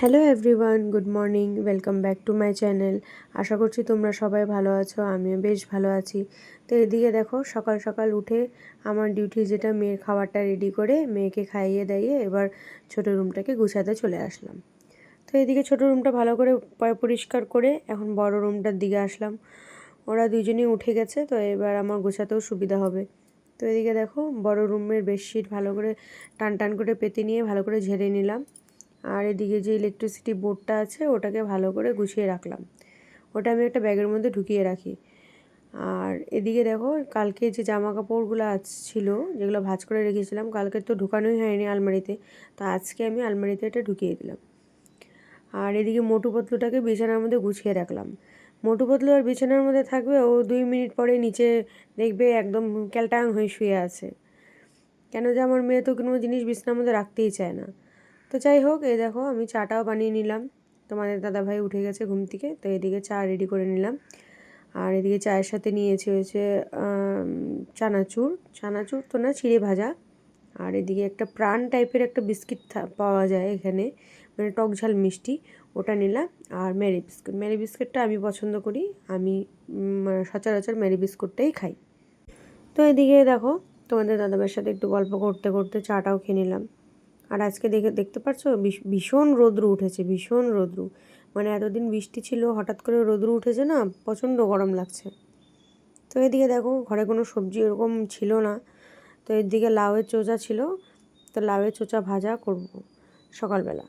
Hello everyone, good morning, welcome back to my channel. আশা করছি তোমরা সবাই ভালো আছো, আমিও বেশ ভালো আছি। তো এদিকে দেখো, সকাল সকাল উঠে আমার ডিউটি যেটা, মেয়ের খাবারটা রেডি করে মেয়েকে খাইয়ে দাইয়ে এবার ছোটো রুমটাকে গুছাতে চলে আসলাম। তো এদিকে ছোটো রুমটা ভালো করে পরিষ্কার করে এখন বড় রুমটার দিকে আসলাম। ওরা দুজনেই উঠে গেছে, তো এবার আমার গোছাতেও সুবিধা হবে। তো এদিকে দেখো, বড় রুমের বেডশিট ভালো করে টান টান করে পেতে নিয়ে ভালো করে ঝেড়ে নিলাম। আর এদিকে যে ইলেকট্রিসিটি বোর্ডটা আছে ওটাকে ভালো করে গুছিয়ে রাখলাম, ওটা আমি একটা ব্যাগের মধ্যে ঢুকিয়ে রাখি। আর এদিকে দেখো, কালকে যে জামা কাপড়গুলো ছিল যেগুলো ভাঁজ করে রেখেছিলাম, কালকে তো ঢুকানোই হয়নি আলমারিতে, তো আজকে আমি আলমারিতে এটা ঢুকিয়ে দিলাম। আর এদিকে মোটু পতলুটাকে বিছানার মধ্যে গুছিয়ে রাখলাম। মোটু পতলু আর বিছানার মধ্যে থাকবে, ও 2 মিনিট পরে নিচে দেখবে একদম ক্যালটাং হয়ে শুয়ে আছে। কেন যে আমার মেয়ে তো কোনো জিনিস বিছানার মধ্যে রাখতেই চায় না। তো যাই হোক, এই দেখো আমি চাটাও বানিয়ে নিলাম। তোমাদের দাদাভাই উঠে গেছে ঘুম থেকে, তো এদিকে চা রেডি করে নিলাম। আর এদিকে চায়ের সাথে নিয়েছি হয়েছে চানাচুর, চানাচুর তো না, চিড়ে ভাজা। আর এদিকে একটা প্রাণ টাইপের একটা বিস্কিট পাওয়া যায় এখানে, মানে টক ঝাল মিষ্টি, ওটা নিলাম। আর ম্যারি বিস্কুট, ম্যারি বিস্কুটটা আমি পছন্দ করি, আমি সচরাচর ম্যারি বিস্কুটটাই খাই। তো এদিকে দেখো, তোমাদের দাদাভাইয়ের সাথে একটু গল্প করতে করতে চাটাও খেয়ে নিলাম। আর আজকে দেখতে পাচ্ছ ভীষণ রৌদ্র উঠেছে, ভীষণ রৌদ্র, মানে এতদিন বৃষ্টি ছিল, হঠাৎ করে রৌদ্র উঠেছে না, প্রচণ্ড গরম লাগছে। তো এদিকে দেখো, ঘরে কোনো সবজি এরকম ছিল না, তো এদিকে লাউয়ের চোচা ছিল, তো লাউয়ের চোচা ভাজা করব সকালবেলা।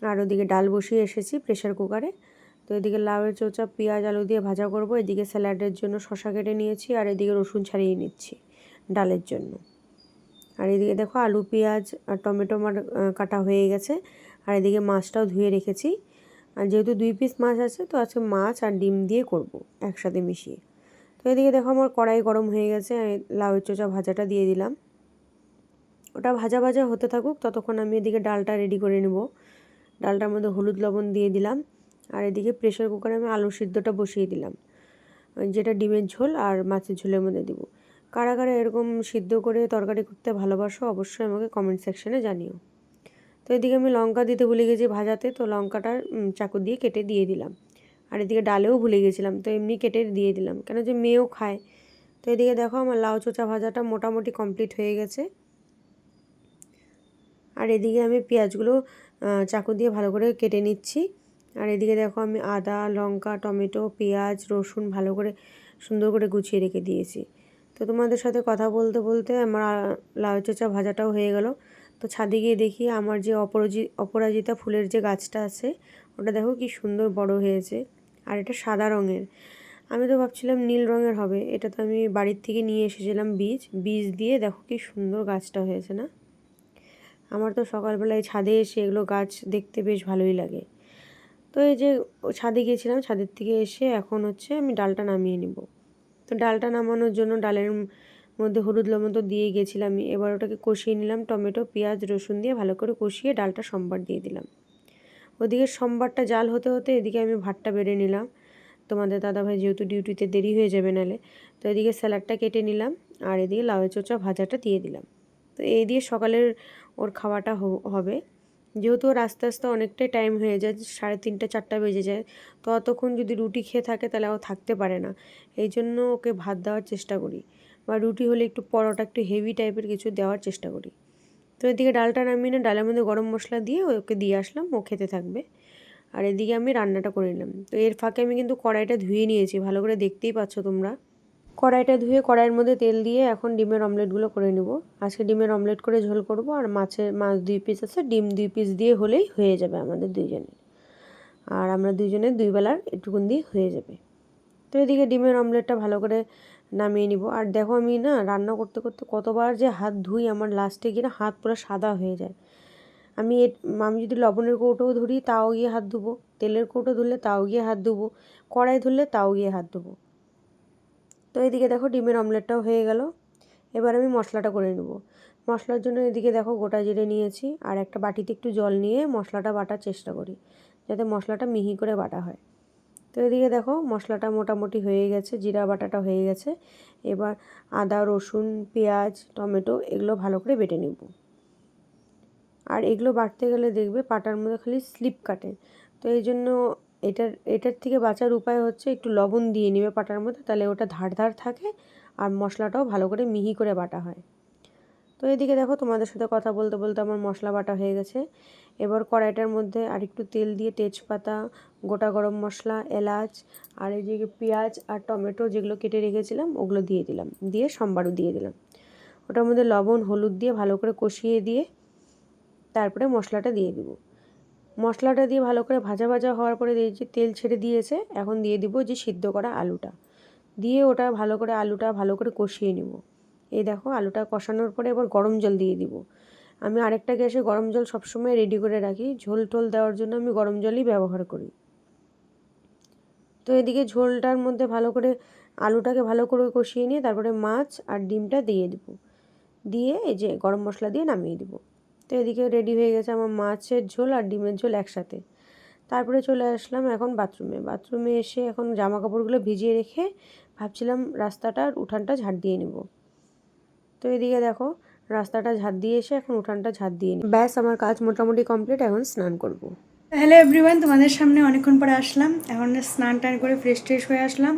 আর ওদিকে ডাল বসিয়ে এসেছি প্রেশার কুকারে। তো এদিকে লাউয়ের চোচা পেঁয়াজ আলু দিয়ে ভাজা করব, এদিকে স্যালাডের জন্য শশা কেটে নিয়েছি, আর এদিকে রসুন ছাড়িয়ে নিচ্ছি ডালের জন্য। আর এদিকে দেখো, আলু পেঁয়াজ আর টমেটো আমার কাটা হয়ে গেছে। আর এদিকে মাছটাও ধুয়ে রেখেছি। আর যেহেতু 2 পিস মাছ আছে, তো আজকে মাছ আর ডিম দিয়ে করব একসাথে মিশিয়ে। তো এদিকে দেখো, আমার কড়াই গরম হয়ে গেছে, আমি লাউয়ের চোচা ভাজাটা দিয়ে দিলাম। ওটা ভাজা ভাজা হতে থাকুক, ততক্ষণ আমি এদিকে ডালটা রেডি করে নেব। ডালটার মধ্যে হলুদ লবণ দিয়ে দিলাম। আর এদিকে প্রেশার কুকারে আমি আলু সিদ্ধটা বসিয়ে দিলাম, যেটা ডিমের ঝোল আর মাছের ঝোলের মধ্যে দিব। কারা কারা এরকম সিদ্ধ করে তরকারি করতে ভালোবাসো, অবশ্যই আমাকে কমেন্ট সেকশনে জানিও। তো এদিকে আমি লঙ্কা দিতে ভুলে গেছি ভাজাতে, তো লঙ্কাটা চাকু দিয়ে কেটে দিয়ে দিলাম। আর এদিকে ডালেও ভুলে গেছিলাম, তো এমনি কেটে দিয়ে দিলাম, কেন যে মেয়েও খায়। তো এদিকে দেখো, আমার লাউ চোচা ভাজাটা মোটামুটি কমপ্লিট হয়ে গেছে। আর এদিকে আমি পেঁয়াজগুলো চাকু দিয়ে ভালো করে কেটে নিচ্ছি। আর এদিকে দেখো, আমি আদা লঙ্কা টমেটো পেঁয়াজ রসুন ভালো করে সুন্দর করে গুছিয়ে রেখে দিয়েছি। তো তোমাদের সাথে কথা বলতে বলতে আমার লাউ চোচা ভাজাটাও হয়ে গেল। তো ছাদে গিয়ে দেখি আমার যে অপরাজিতা ফুলের যে গাছটা আছে, ওটা দেখো কি সুন্দর বড় হয়েছে। আর এটা সাদা রঙের, আমি তো ভাবছিলাম নীল রঙের হবে। এটা তো আমি বাড়ির থেকে নিয়ে এসেছিলাম বীজ, বীজ দিয়ে দেখো কি সুন্দর গাছটা হয়েছে না। আমার তো সকালবেলায় ছাদে এসে এগুলো গাছ দেখতে বেশ ভালোই লাগে। তো এই যে ছাদে গিয়েছিলাম, ছাদের থেকে এসে এখন হচ্ছে আমি ডালটা নামিয়ে নিব। তো ডালটা নামানোর জন্য ডালের মধ্যে হলুদ লবণ তো দিয়ে গেছিলাম আমি, এবার ওটাকে কষিয়ে নিলাম টমেটো পেঁয়াজ রসুন দিয়ে ভালো করে কষিয়ে ডালটা সম্বার দিয়ে দিলাম। ওদিকে সম্বারটা জাল হতে হতে এদিকে আমি ভাতটা বেড়ে নিলাম। তোমাদের দাদাভাই যেহেতু ডিউটিতে দেরি হয়ে যাবে নালে, তো এদিকে স্যালাডটা কেটে নিলাম। আর এদিকে লাউ চোচা ভাজাটা দিয়ে দিলাম। তো এই দিয়ে সকালের ওর খাওয়াটা হবে। যেহেতু ওর আস্তে আস্তে অনেকটাই টাইম হয়ে যায়, 3:30 4টা বেজে যায়, তো অতক্ষণ যদি রুটি খেয়ে থাকে তাহলে ও থাকতে পারে না। এই জন্য ওকে ভাত দেওয়ার চেষ্টা করি, বা রুটি হলে একটু পরোটা একটু হেভি টাইপের কিছু দেওয়ার চেষ্টা করি। তো এদিকে ডালটা নামিয়ে না, ডালের মধ্যে গরম মশলা দিয়ে ওকে দিয়ে আসলাম, ও খেতে থাকবে। আর এদিকে আমি রান্নাটা করে নিলাম। তো এর ফাঁকে আমি কিন্তু কড়াইটা ধুয়ে নিয়েছি, ভালো করে দেখতেই পাচ্ছ তোমরা। কড়াইটা ধুয়ে কড়াইয়ের মধ্যে তেল দিয়ে এখন ডিমের অমলেটগুলো করে নেব। আজকে ডিমের অমলেট করে ঝোল করব, আর মাছ 2 পিস আছে, ডিম 2 পিস দিয়ে হলেই হয়ে যাবে আমাদের দুইজনের। আর আমরা দুইজনের 2 বেলার একটুকুন দিয়ে হয়ে যাবে। তো এদিকে ডিমের অমলেটটা ভালো করে নামিয়ে নিব। আর দেখো, আমি না রান্না করতে করতে কতবার যে হাত ধুই, আমার লাস্টে গিয়ে না হাত পুরো সাদা হয়ে যায়। আমি আমি যদি লবণের কৌটোও ধরি তাও গিয়ে হাত ধুবো, তেলের কৌটো ধরলে তাও গিয়ে হাত ধুবো, কড়াই ধরলে তাও গিয়ে হাত ধুবো। তো এদিকে দেখো, ডিমের অমলেটটাও হয়ে গেল। এবার আমি মশলাটা করে নেব। মশলার জন্য এদিকে দেখো, গোটা জিরে নিয়েছি, আর একটা বাটিতে একটু জল নিয়ে মশলাটা বাটার চেষ্টা করি, যাতে মশলাটা মিহি করে বাটা হয়। তো এদিকে দেখো, মশলাটা মোটামুটি হয়ে গেছে, জিরা বাটাটা হয়ে গেছে। এবার আদা রসুন পেঁয়াজ টমেটো এগুলো ভালো করে বেটে নেব। আর এগুলো বাটতে গেলে দেখবে পাটার মধ্যে খালি স্লিপ কাটে। তো এই জন্য এটার থেকে বাঁচার উপায় হচ্ছে একটু লবণ দিয়ে নেবে পাটার মধ্যে, তাহলে ওটা ধার ধার থাকে আর মশলাটাও ভালো করে মিহি করে বাটা হয়। তো এদিকে দেখো তোমাদের সাথে কথা বলতে বলতে আমার মশলা বাটা হয়ে গেছে। এবার কড়াইটার মধ্যে আরেকটু তেল দিয়ে তেজপাতা, গোটা গরম মশলা, এলাচ আর এই যে পেঁয়াজ আর টমেটো যেগুলো কেটে রেখেছিলাম ওগুলো দিয়ে দিলাম, দিয়ে সম্বারও দিয়ে দিলাম। ওটার মধ্যে লবণ হলুদ দিয়ে ভালো করে কষিয়ে দিয়ে তারপরে মশলাটা দিয়ে দিব। মশলাটা দিয়ে ভালো করে ভাজা ভাজা হওয়ার পরে যে তেল ছেড়ে দিয়েছে, এখন দিয়ে দিব যে সিদ্ধ করা আলুটা, দিয়ে ওটা ভালো করে আলুটা ভালো করে কষিয়ে নেব। এই দেখো আলুটা কষানোর পরে এবার গরম জল দিয়ে দিব। আমি আরেকটা গ্যাসে গরম জল সবসময় রেডি করে রাখি, ঝোল টোল দেওয়ার জন্য আমি গরম জলই ব্যবহার করি। তো এদিকে ঝোলটার মধ্যে ভালো করে আলুটাকে ভালো করে কষিয়ে নিয়ে তারপরে মাছ আর ডিমটা দিয়ে দেবো, দিয়ে এই যে গরম মশলা দিয়ে নামিয়ে দেবো। তো এদিকে রেডি হয়ে গেছে আমার মাছের ঝোল আর ডিমের ঝোল একসাথে। তারপরে চলে আসলাম এখন বাথরুমে এসে এখন জামা কাপড়গুলো ভিজিয়ে রেখে ভাবছিলাম রাস্তাটার উঠানটা ঝাড় দিয়ে নেব। তো এদিকে দেখো রাস্তাটা ঝাড় দিয়ে এসে এখন উঠানটা ঝাড় দিয়ে নিই। ব্যাস আমার কাজ মোটামুটি কমপ্লিট, এখন স্নান করব। হ্যালো এভরিওয়ান, তোমাদের সামনে অনেকক্ষণ পরে আসলাম। এখন স্নান টান করে ফ্রেশ ট্রেশ হয়ে আসলাম।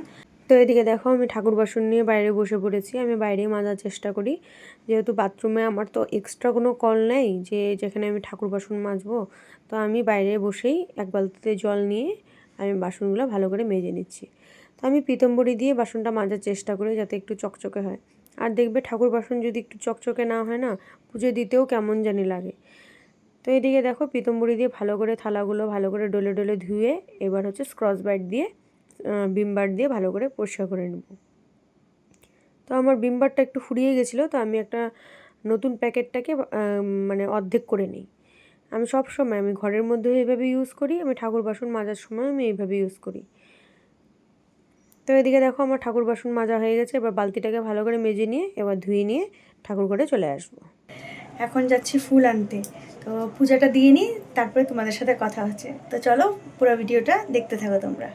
তো এদিকে দেখো আমি ঠাকুর বাসন নিয়ে বাইরে বসে পড়েছি। আমি বাইরেই মাজার চেষ্টা করি, যেহেতু বাথরুমে আমার তো এক্সট্রা কোনো কল নেই যে যেখানে আমি ঠাকুর বাসন মাজবো। তো আমি বাইরে বসেই এক বালতিতে জল নিয়ে আমি বাসনগুলো ভালো করে মেজে নিচ্ছি। তো আমি পিতম্বরী দিয়ে বাসনটা মাজার চেষ্টা করি যাতে একটু চকচকে হয়। আর দেখবে ঠাকুর বাসন যদি একটু চকচকে না হয় না, পুজো দিতেও কেমন জানি লাগে। তো এদিকে দেখো পিতম্বরী দিয়ে ভালো করে থালাগুলো ভালো করে ডলে ডলে ধুয়ে এবার হচ্ছে স্ক্রচ ব্রাইট দিয়ে ভিম বার দিয়ে ভালো করে পরিষ্কার করে নেব। তো আমার ভিম বারটা একটু ফুরিয়ে গেছিলো, তো আমি একটা নতুন প্যাকেটটাকে মানে অর্ধেক করে নিই। আমি সব সময় আমি ঘরের মধ্যে এইভাবে ইউজ করি, আমি ঠাকুর বাসন মাজার সময় আমি এইভাবে ইউজ করি। তো এদিকে দেখো আমার ঠাকুর বাসন মাজা হয়ে গেছে। এবার বালতিটাকে ভালো করে মেজে নিয়ে এবার ধুয়ে নিয়ে ঠাকুর ঘরে চলে আসবো। এখন যাচ্ছি ফুল আনতে, তো পূজাটা দিয়ে নিই, তারপরে তোমাদের সাথে কথা হচ্ছে। তো চলো পুরো ভিডিওটা দেখতে থাকো তোমরা।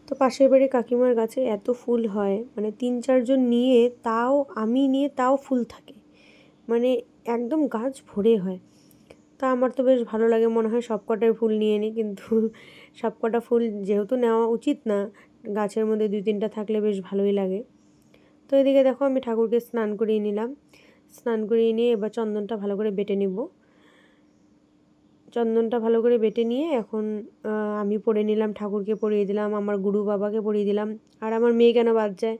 তো পাশের বাড়ি কাকিমার গাছে এত ফুল হয়, মানে 3-4 জন নিয়ে তাও আমি নিয়ে তাও ফুল থাকে, মানে একদম গাছ ভরে হয়। তা আমার তো বেশ ভালো লাগে, মনে হয় সব কটাই ফুল নিয়ে নিই, কিন্তু সব কটা ফুল যেহেতু নেওয়া উচিত না, গাছের মধ্যে 2-3টা থাকলে বেশ ভালোই লাগে। তো এদিকে দেখো আমি ঠাকুরকে স্নান করিয়ে নিলাম। স্নান করিয়ে নিয়ে এবার চন্দনটা ভালো করে বেটে নিব। চন্দনটা ভালো করে বেটে নিয়ে এখন আমি পরিয়ে নিলাম, ঠাকুরকে পরিয়ে দিলাম, আমার গুরু বাবাকে পরিয়ে দিলাম। আর আমার মেয়ে কেন বাদ যায়,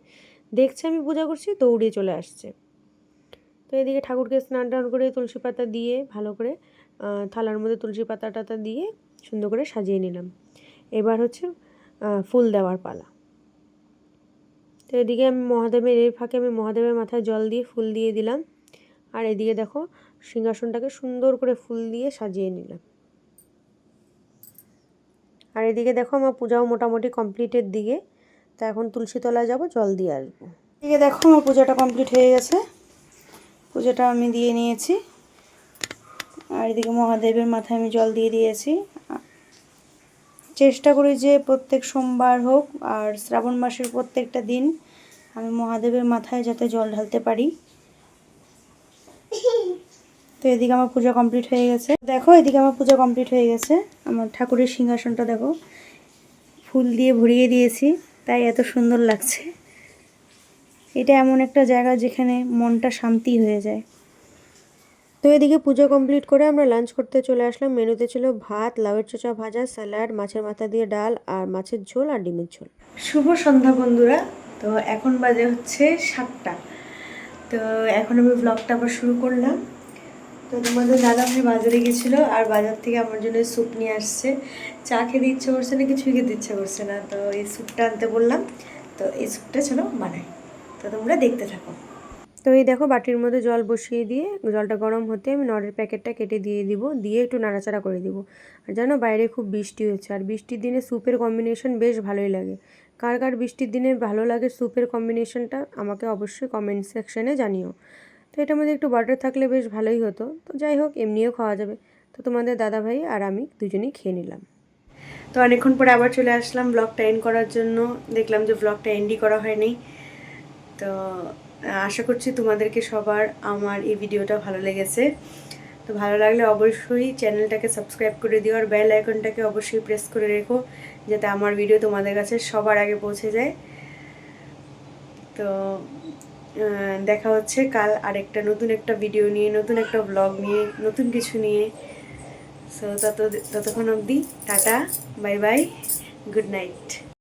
দেখছে আমি পূজা করছি দৌড়ে চলে আসছে। তো এদিকে ঠাকুরকে স্নান টান করে তুলসী পাতা দিয়ে ভালো করে থালার মধ্যে তুলসী পাতা টাতা দিয়ে সুন্দর করে সাজিয়ে নিলাম। এবার হচ্ছে ফুল দেওয়ার পালা। তো এদিকে আমি এর ফাঁকে আমি মহাদেবের মাথায় জল দিয়ে ফুল দিয়ে দিলাম। আর এদিকে দেখো সিংহাসনটাকে সুন্দর করে ফুল দিয়ে সাজিয়ে নিলাম। আর এদিকে দেখো আমার পূজাও মোটামুটি কমপ্লিটের দিকে। তো এখন তুলসী তলায় যাব, জল দিয়ে আসবো। এদিকে দেখো আমার পূজাটা কমপ্লিট হয়ে গেছে, পূজাটা আমি দিয়ে নিয়েছি। আর এদিকে মহাদেবের মাথায় আমি জল দিয়ে দিয়েছি। চেষ্টা করি যে প্রত্যেক সোমবার হোক আর শ্রাবণ মাসের প্রত্যেকটা দিন আমি মহাদেবের মাথায় যাতে জল ঢালতে পারি। তো এদিকে আমার পূজা কমপ্লিট হয়ে গেছে। দেখো এদিকে আমার পূজা কমপ্লিট হয়ে গেছে। আমার ঠাকুরের সিংহাসনটা দেখো ফুল দিয়ে ভরিয়ে দিয়েছি, তাই এত সুন্দর লাগছে। এটা এমন একটা জায়গা যেখানে মনটা শান্তি হয়ে যায়। তো এদিকে পুজো কমপ্লিট করে আমরা লাঞ্চ করতে চলে আসলাম। মেনুতে ছিল ভাত, লাউয়ের চোচা ভাজা, স্যালাড, মাছের মাথা দিয়ে ডাল আর মাছের ঝোল আর ডিমের ঝোল। শুভ সন্ধ্যা বন্ধুরা। তো এখন বাজে হচ্ছে 7টা। তো এখন আমি ব্লগটা আবার শুরু করলাম। তো তোমাদের দাদা ভাই বাজারে গেছিলো আর বাজার থেকে আমার জন্য স্যুপ নিয়ে আসছে। চা খেতে ইচ্ছে করছে না, কিছুই খেতে ইচ্ছে করছে না, তো এই স্যুপটা আনতে বললাম। তো এই স্যুপটা চলো বানাই, তো তোমরা দেখতে থাকো। তো এই দেখো বাটির মধ্যে জল বসিয়ে দিয়ে জলটা গরম হতে আমি নড়ের প্যাকেটটা কেটে দিয়ে দিব, দিয়ে একটু নাড়াচাড়া করে দিব। আর জানো বাইরে খুব বৃষ্টি হচ্ছে, আর বৃষ্টির দিনে স্যুপের কম্বিনেশন বেশ ভালোই লাগে। কার কার বৃষ্টির দিনে ভালো লাগে স্যুপের কম্বিনেশনটা আমাকে অবশ্যই কমেন্ট সেকশানে জানিও। তো এটার মধ্যে একটু বাটার থাকলে বেশ ভালোই হতো, তো যাই হোক এমনিও খাওয়া যাবে। তো তোমাদের দাদাভাই আর আমি দুজনেই খেয়ে নিলাম। তো অনেকক্ষণ পরে আবার চলে আসলাম ব্লগটা এন্ড করার জন্য। দেখলাম যে ব্লগটা এন্ডই করা হয়নি। তো আশা করছি তোমাদেরকে সবার আমার এই ভিডিওটা ভালো লেগেছে। তো ভালো লাগলে অবশ্যই চ্যানেলটাকে সাবস্ক্রাইব করে দিও, আর বেল আইকনটাকে অবশ্যই প্রেস করে রেখো যাতে আমার ভিডিও তোমাদের কাছে সবার আগে পৌঁছে যায়। তো দেখা হচ্ছে কাল আরেকটা নতুন একটা ভিডিও নিয়ে, নতুন একটা ব্লগ নিয়ে, নতুন কিছু নিয়ে। সো ততক্ষণ অবধি tata, bye bye, good night.